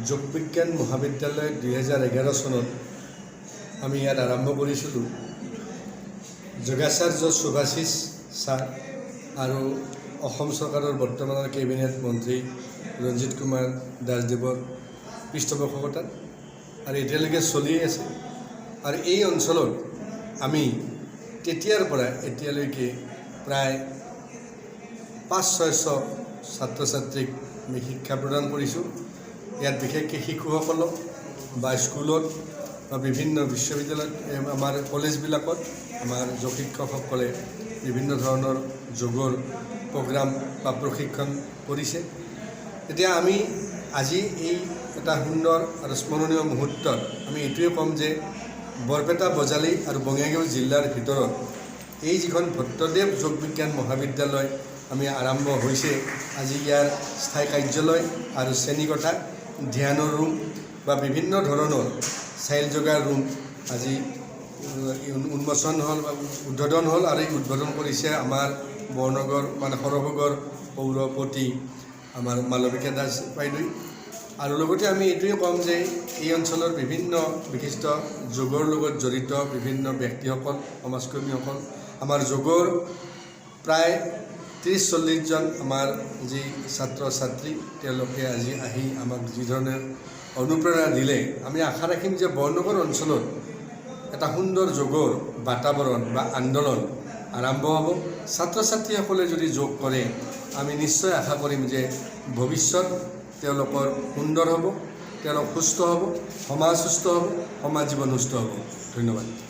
যোগবিজ্ঞান মহাবিদ্যালয় 2011 চনত আমি ইয়াত আৰম্ভ কৰিছিলোঁ। যোগাচাৰ্য সুভাষিষ ছাৰ আৰু অসম চৰকাৰৰ বৰ্তমানৰ কেবিনেট মন্ত্ৰী ৰঞ্জিত কুমাৰ দাসদেৱৰ পৃষ্ঠপোষকতাত আৰু এতিয়ালৈকে চলি আছে। আৰু এই অঞ্চলত আমি তেতিয়াৰ পৰা এতিয়ালৈকে প্ৰায় 500-600 ছাত্ৰ ছাত্ৰীক আমি শিক্ষা প্ৰদান কৰিছোঁ। ইয়াত বিশেষকৈ শিশুসকলক বা স্কুলত বা বিভিন্ন বিশ্ববিদ্যালয়ত আমাৰ কলেজবিলাকত আমাৰ যোগ শিক্ষকসকলে বিভিন্ন ধৰণৰ যোগৰ প্ৰগ্ৰাম বা প্ৰশিক্ষণ কৰিছে। এতিয়া আমি আজি এই এটা সুন্দৰ আৰু স্মৰণীয় মুহূৰ্তত আমি এইটোৱে ক'ম যে বৰপেটা বজালী আৰু বঙাইগাঁও জিলাৰ ভিতৰত এই যিখন ভট্টদেৱ যোগ বিজ্ঞান মহাবিদ্যালয় আমি আৰম্ভ হৈছে, আজি ইয়াৰ স্থায়ী কাৰ্যালয় আৰু শ্ৰেণীকোঠা, ধ্যানৰ ৰুম বা বিভিন্ন ধৰণৰ চাইল্ড যোগাৰ ৰুম আজি উন্মোচন হ'ল বা উদ্বোধন হ'ল। আৰু এই উদ্বোধন কৰিছে আমাৰ বৰনগৰ সৰভোগৰ পৌৰপতি আমাৰ মালবিকা দাস বাইদেউ। আৰু লগতে আমি এইটোৱে ক'ম যে এই অঞ্চলৰ বিভিন্ন বিশিষ্ট যোগৰ লগত জড়িত বিভিন্ন ব্যক্তিসকল, সমাজকৰ্মীসকল, আমাৰ যোগৰ প্ৰায় 30-40 জন আমাৰ যি ছাত্ৰ ছাত্ৰী, তেওঁলোকে আজি আহি আমাক যি ধৰণে অনুপ্ৰেৰণা দিলে, আমি আশা ৰাখিম যে বৰনগৰ অঞ্চলত এটা সুন্দৰ যোগৰ বাতাবৰণ বা আন্দোলন আৰম্ভ হ'ব। ছাত্ৰ ছাত্ৰীসকলে যদি যোগ কৰে, আমি নিশ্চয় আশা কৰিম যে ভৱিষ্যত তেওঁলোকৰ সুন্দৰ হ'ব, তেওঁলোক সুস্থ হ'ব, সমাজ সুস্থ হ'ব, সমাজ জীৱন সুস্থ হ'ব। ধন্যবাদ।